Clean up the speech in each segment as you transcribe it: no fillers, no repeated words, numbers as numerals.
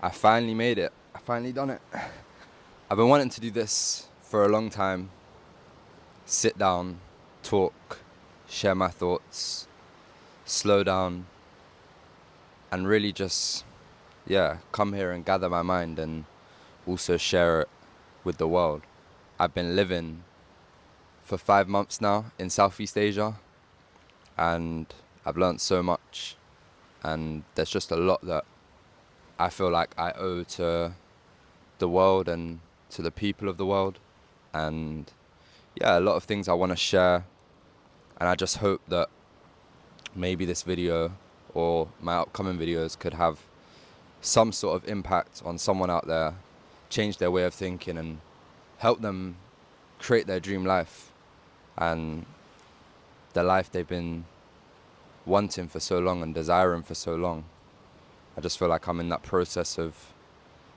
I finally made it. I finally done it. I've been wanting to do this for a long time. Sit down, talk, share my thoughts, slow down, and really just, come here and gather my mind and also share it with the world. I've been living for 5 months now in Southeast Asia, and I've learned so much, and there's just a lot that I feel like I owe to the world and to the people of the world. And a lot of things I want to share, and I just hope that maybe this video or my upcoming videos could have some sort of impact on someone out there, change their way of thinking and help them create their dream life and the life they've been wanting for so long and desiring for so long. I just feel like I'm in that process of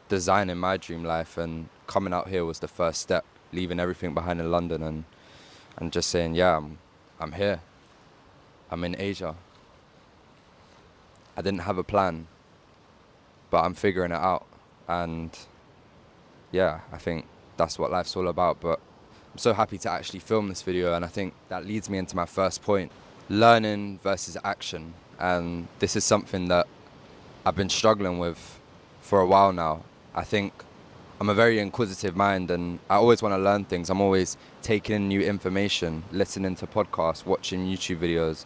designing my dream life, and coming out here was the first step, leaving everything behind in London and just saying, I'm here. I'm in Asia. I didn't have a plan, but I'm figuring it out. And I think that's what life's all about. But I'm so happy to actually film this video, and I think that leads me into my first point: learning versus action. And this is something that I've been struggling with for a while now. I think I'm a very inquisitive mind, and I always want to learn things. I'm always taking in new information, listening to podcasts, watching YouTube videos.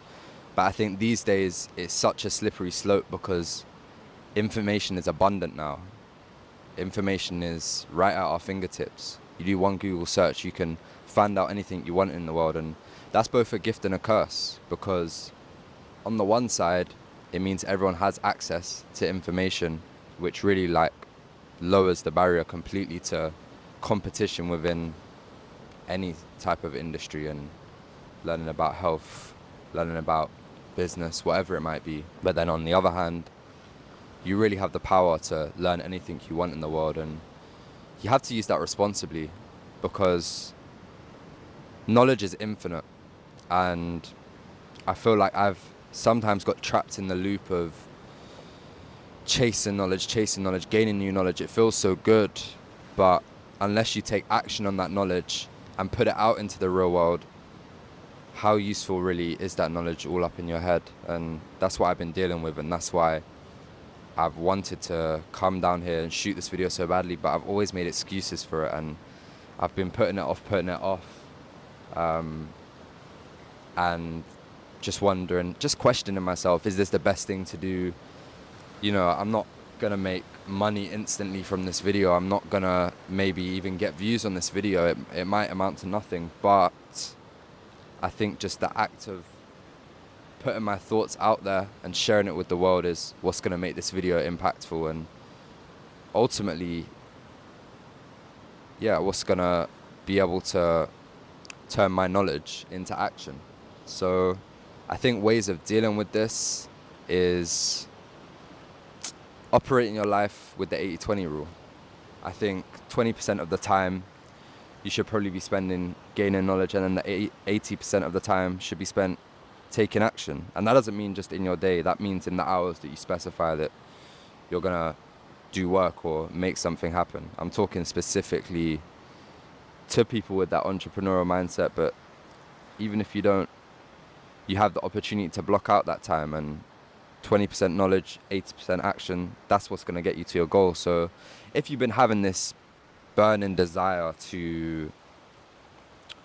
But I think these days it's such a slippery slope because information is abundant now. Information is right at our fingertips. You do one Google search, you can find out anything you want in the world, and that's both a gift and a curse, because on the one side it means everyone has access to information, which really lowers the barrier completely to competition within any type of industry and learning about health, learning about business, whatever it might be. But then on the other hand, you really have the power to learn anything you want in the world, and you have to use that responsibly, because knowledge is infinite. And I feel like I've sometimes got trapped in the loop of chasing knowledge, gaining new knowledge. It feels so good, but unless you take action on that knowledge and put it out into the real world, how useful really is that knowledge all up in your head? And that's what I've been dealing with, and that's why I've wanted to come down here and shoot this video so badly, but I've always made excuses for it, and I've been putting it off, and just wondering, just questioning myself, is this the best thing to do? I'm not gonna make money instantly from this video. I'm not gonna maybe even get views on this video. It might amount to nothing, but I think just the act of putting my thoughts out there and sharing it with the world is what's gonna make this video impactful, and ultimately, what's gonna be able to turn my knowledge into action. So I think ways of dealing with this is operating your life with the 80-20 rule. I think 20% of the time you should probably be spending gaining knowledge, and then the 80% of the time should be spent taking action. And that doesn't mean just in your day. That means in the hours that you specify that you're gonna do work or make something happen. I'm talking specifically to people with that entrepreneurial mindset, but even if you don't, you have the opportunity to block out that time, and 20% knowledge, 80% action, that's what's going to get you to your goal. So if you've been having this burning desire to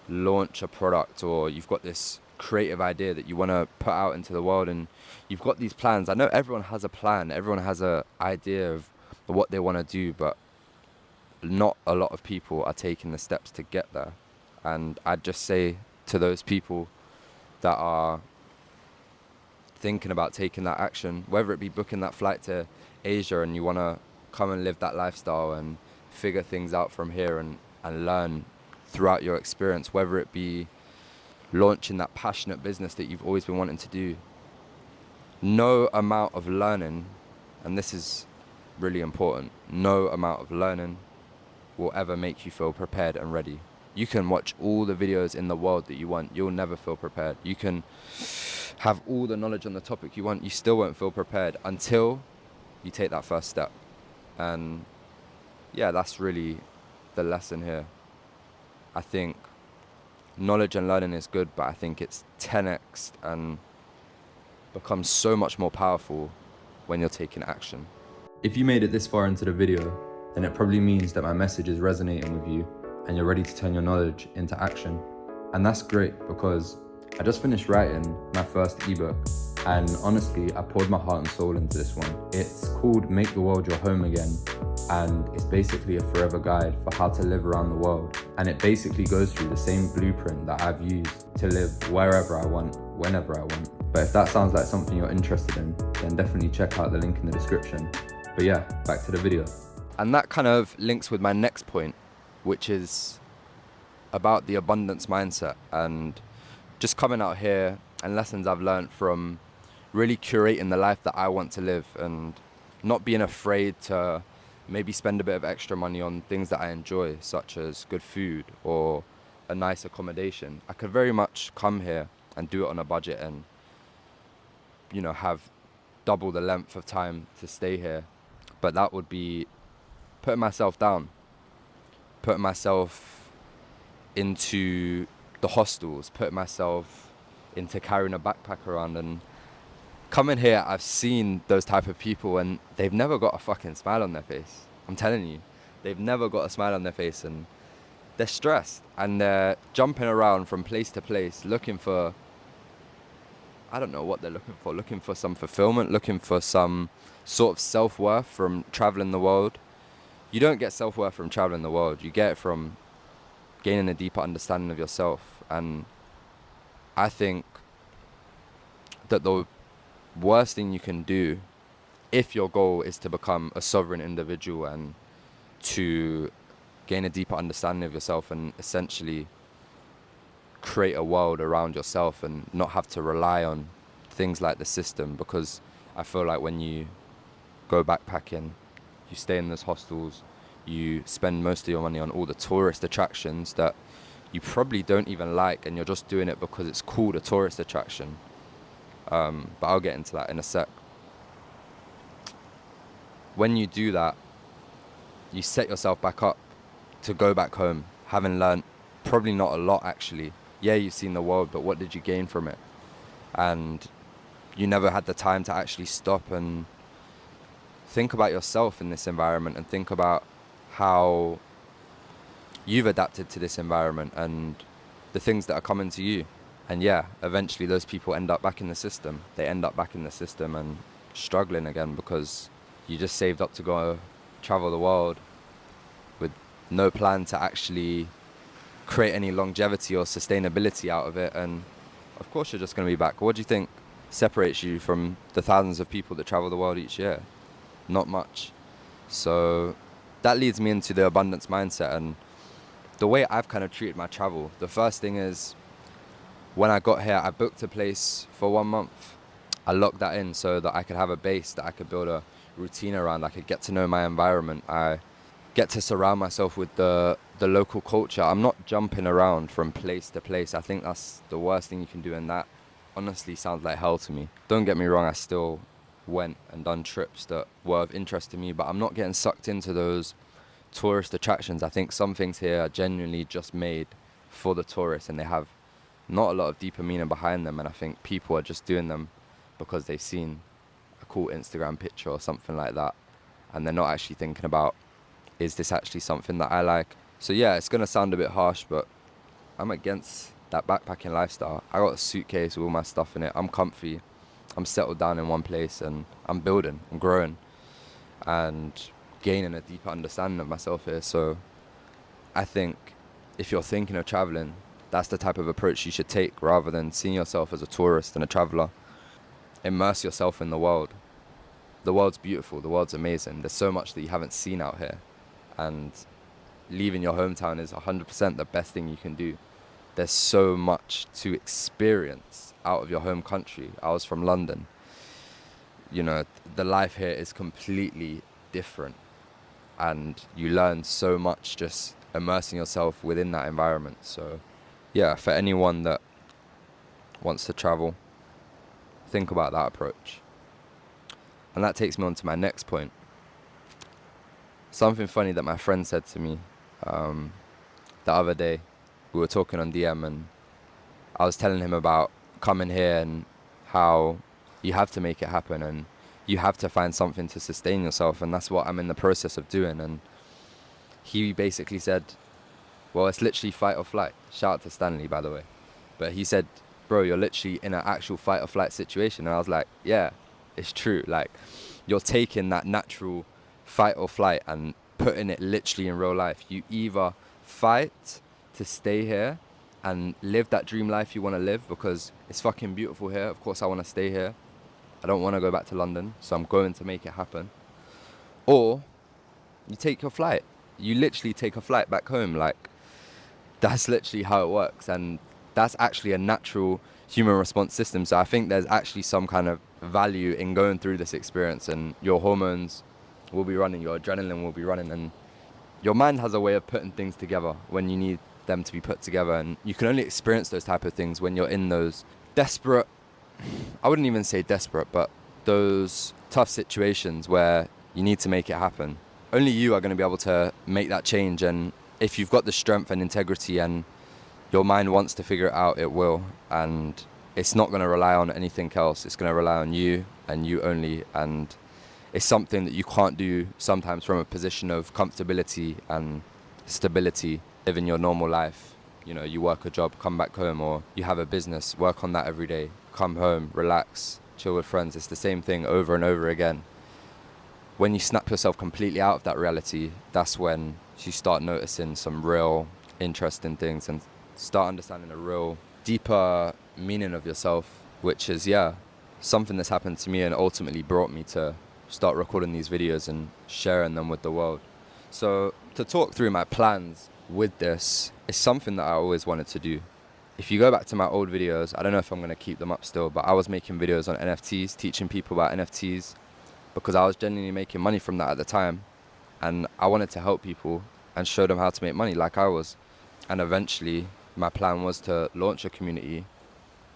launch a product, or you've got this creative idea that you want to put out into the world, and you've got these plans, I know everyone has a plan, everyone has an idea of what they want to do, but not a lot of people are taking the steps to get there. And I'd just say to those people that are thinking about taking that action, whether it be booking that flight to Asia and you want to come and live that lifestyle and figure things out from here and learn throughout your experience, whether it be launching that passionate business that you've always been wanting to do, no amount of learning, and this is really important, no amount of learning will ever make you feel prepared and ready. You can watch all the videos in the world that you want, you'll never feel prepared. You can have all the knowledge on the topic you want, you still won't feel prepared until you take that first step. And yeah, that's really the lesson here. I think knowledge and learning is good, but I think it's 10x and becomes so much more powerful when you're taking action. If you made it this far into the video, then it probably means that my message is resonating with you and you're ready to turn your knowledge into action. And that's great, because I just finished writing my first ebook, and honestly, I poured my heart and soul into this one. It's called Make the World Your Home Again, and it's basically a forever guide for how to live around the world. And it basically goes through the same blueprint that I've used to live wherever I want, whenever I want. But if that sounds like something you're interested in, then definitely check out the link in the description. But yeah, back to the video. And that kind of links with my next point, which is about the abundance mindset and just coming out here and lessons I've learned from really curating the life that I want to live, and not being afraid to maybe spend a bit of extra money on things that I enjoy, such as good food or a nice accommodation. I could very much come here and do it on a budget and, you know, have double the length of time to stay here. But that would be putting myself down, putting myself into the hostels, putting myself into carrying a backpack around. And coming here, I've seen those type of people and they've never got a fucking smile on their face. I'm telling you, they've never got a smile on their face, and they're stressed and they're jumping around from place to place looking for, I don't know what they're looking for some fulfillment, looking for some sort of self-worth from traveling the world. You don't get self-worth from traveling the world. You get it from gaining a deeper understanding of yourself. And I think that the worst thing you can do, if your goal is to become a sovereign individual and to gain a deeper understanding of yourself and essentially create a world around yourself and not have to rely on things like the system, because I feel like when you go backpacking, you stay in those hostels, you spend most of your money on all the tourist attractions that you probably don't even like, and you're just doing it because it's called a tourist attraction. But I'll get into that in a sec. When you do that, you set yourself back up to go back home, having learned probably not a lot actually. Yeah, you've seen the world, but what did you gain from it? And you never had the time to actually stop and think about yourself in this environment and think about how you've adapted to this environment and the things that are coming to you. And yeah, eventually those people end up back in the system. They end up back in the system and struggling again because you just saved up to go travel the world with no plan to actually create any longevity or sustainability out of it. And of course you're just going to be back. What do you think separates you from the thousands of people that travel the world each year? Not much. So that leads me into the abundance mindset and the way I've kind of treated my travel. The first thing is, when I got here, I booked a place for 1 month. I locked that in so that I could have a base, that I could build a routine around. I could get to know my environment. I get to surround myself with the local culture. I'm not jumping around from place to place. I think that's the worst thing you can do, and that honestly sounds like hell to me. Don't get me wrong, I still went and done trips that were of interest to me, but I'm not getting sucked into those tourist attractions. I think some things here are genuinely just made for the tourists and they have not a lot of deeper meaning behind them, and I think people are just doing them because they've seen a cool Instagram picture or something like that, and they're not actually thinking about, is this actually something that I like? So yeah, it's gonna sound a bit harsh, but I'm against that backpacking lifestyle. I got a suitcase with all my stuff in it. I'm comfy. I'm settled down in one place and I'm building, I'm growing and gaining a deeper understanding of myself here. So I think if you're thinking of traveling, that's the type of approach you should take, rather than seeing yourself as a tourist and a traveler. Immerse yourself in the world. The world's beautiful, the world's amazing. There's so much that you haven't seen out here, and leaving your hometown is 100% the best thing you can do. There's so much to experience out of your home country. I was from London. You know, the life here is completely different, and you learn so much just immersing yourself within that environment. So yeah, for anyone that wants to travel, think about that approach. And that takes me on to my next point. something funny that my friend said to me the other day. We were talking on DM, and I was telling him about coming here and how you have to make it happen and you have to find something to sustain yourself, and that's what I'm in the process of doing. And he basically said, well, it's literally fight or flight. Shout out to Stanley, by the way. But he said, bro, you're literally in an actual fight or flight situation. And I was like, yeah, it's true. Like, you're taking that natural fight or flight and putting it literally in real life. You either fight to stay here and live that dream life you want to live, because it's fucking beautiful here. Of course, I want to stay here. I don't want to go back to London, so I'm going to make it happen. Or you take your flight. You literally take a flight back home. Like, that's literally how it works. And that's actually a natural human response system. So I think there's actually some kind of value in going through this experience, and your hormones will be running, your adrenaline will be running, and your mind has a way of putting things together when you need them to be put together. And you can only experience those type of things when you're in those desperate, I wouldn't even say desperate, but those tough situations where you need to make it happen. Only you are going to be able to make that change. And if you've got the strength and integrity and your mind wants to figure it out, it will. And it's not going to rely on anything else. It's going to rely on you and you only. And it's something that you can't do sometimes from a position of comfortability and stability, living your normal life. You know, you work a job, come back home, or you have a business, work on that every day, come home, relax, chill with friends. It's the same thing over and over again. When you snap yourself completely out of that reality, that's when you start noticing some real interesting things and start understanding a real deeper meaning of yourself, which is, yeah, something that's happened to me and ultimately brought me to start recording these videos and sharing them with the world. So to talk through my plans with this is something that I always wanted to do. If you go back to my old videos, I don't know if I'm going to keep them up still, but I was making videos on NFTs, teaching people about NFTs, because I was genuinely making money from that at the time. And I wanted to help people and show them how to make money like I was. And eventually my plan was to launch a community,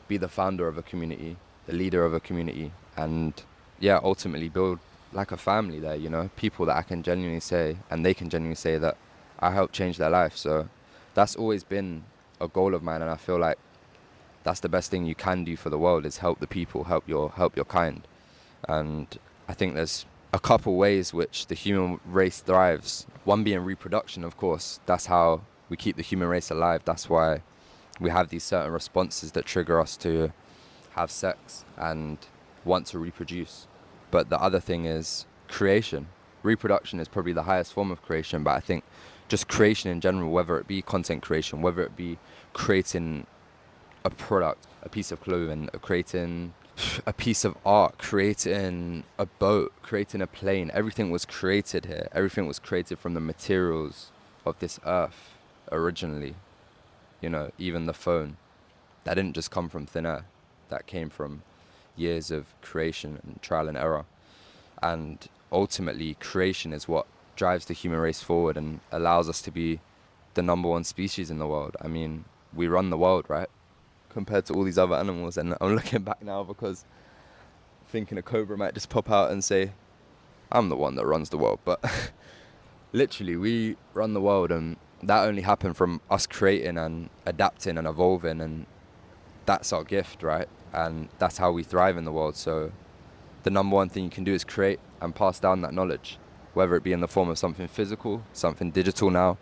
be the founder of a community, the leader of a community, and yeah, ultimately build like a family there, you know, people that I can genuinely say, and they can genuinely say that I helped change their life. So that's always been a goal of mine, and I feel like that's the best thing you can do for the world, is help the people, help your kind. And I think there's a couple ways which the human race thrives. One being reproduction, of course. That's how we keep the human race alive. That's why we have these certain responses that trigger us to have sex and want to reproduce. But the other thing is creation. Reproduction is probably the highest form of creation, but I think just creation in general, whether it be content creation, whether it be creating a product, a piece of clothing, creating a piece of art, creating a boat, creating a plane, everything was created here. Everything was created from the materials of this earth originally. You know, even the phone, that didn't just come from thin air. That came from years of creation and trial and error. And ultimately, creation is what drives the human race forward and allows us to be the number one species in the world. I mean, we run the world, right? Compared to all these other animals. And I'm looking back now because thinking a cobra might just pop out and say, I'm the one that runs the world. But literally, we run the world, and that only happened from us creating and adapting and evolving, and that's our gift, right? And that's how we thrive in the world. So the number one thing you can do is create and pass down that knowledge, whether it be in the form of something physical, something digital now,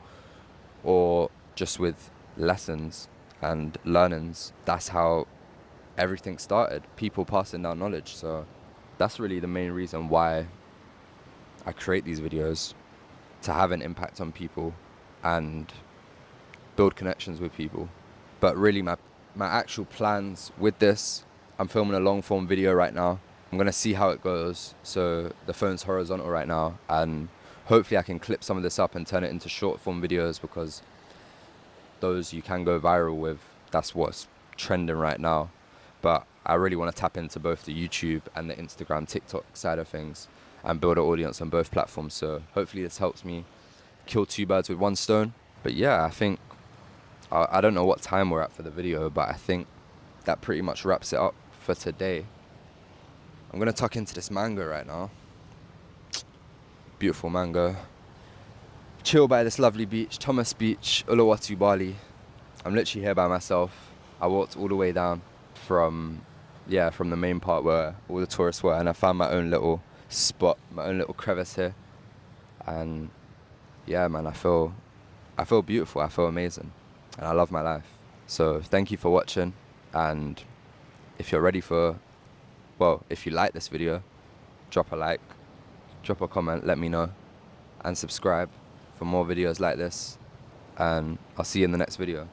or just with lessons and learnings. That's how everything started, people passing down knowledge. So that's really the main reason why I create these videos, to have an impact on people and build connections with people. But really my actual plans with this, I'm filming a long form video right now. I'm gonna see how it goes. So the phone's horizontal right now, and hopefully I can clip some of this up and turn it into short form videos, because those you can go viral with. That's what's trending right now. But I really want to tap into both the YouTube and the Instagram, TikTok side of things and build an audience on both platforms. So hopefully this helps me kill two birds with one stone. But yeah, I think, I don't know what time we're at for the video, but I think that pretty much wraps it up for today. I'm going to tuck into this mango right now. Beautiful mango. chill by this lovely beach, Thomas Beach, Uluwatu, Bali. I'm literally here by myself. I walked all the way down from the main part where all the tourists were, and I found my own little spot, my own little crevice here. And yeah, man, I feel beautiful. I feel amazing, and I love my life. So thank you for watching, and if you're ready for, well, if you like this video, drop a like, drop a comment, let me know, and subscribe for more videos like this. And I'll see you in the next video.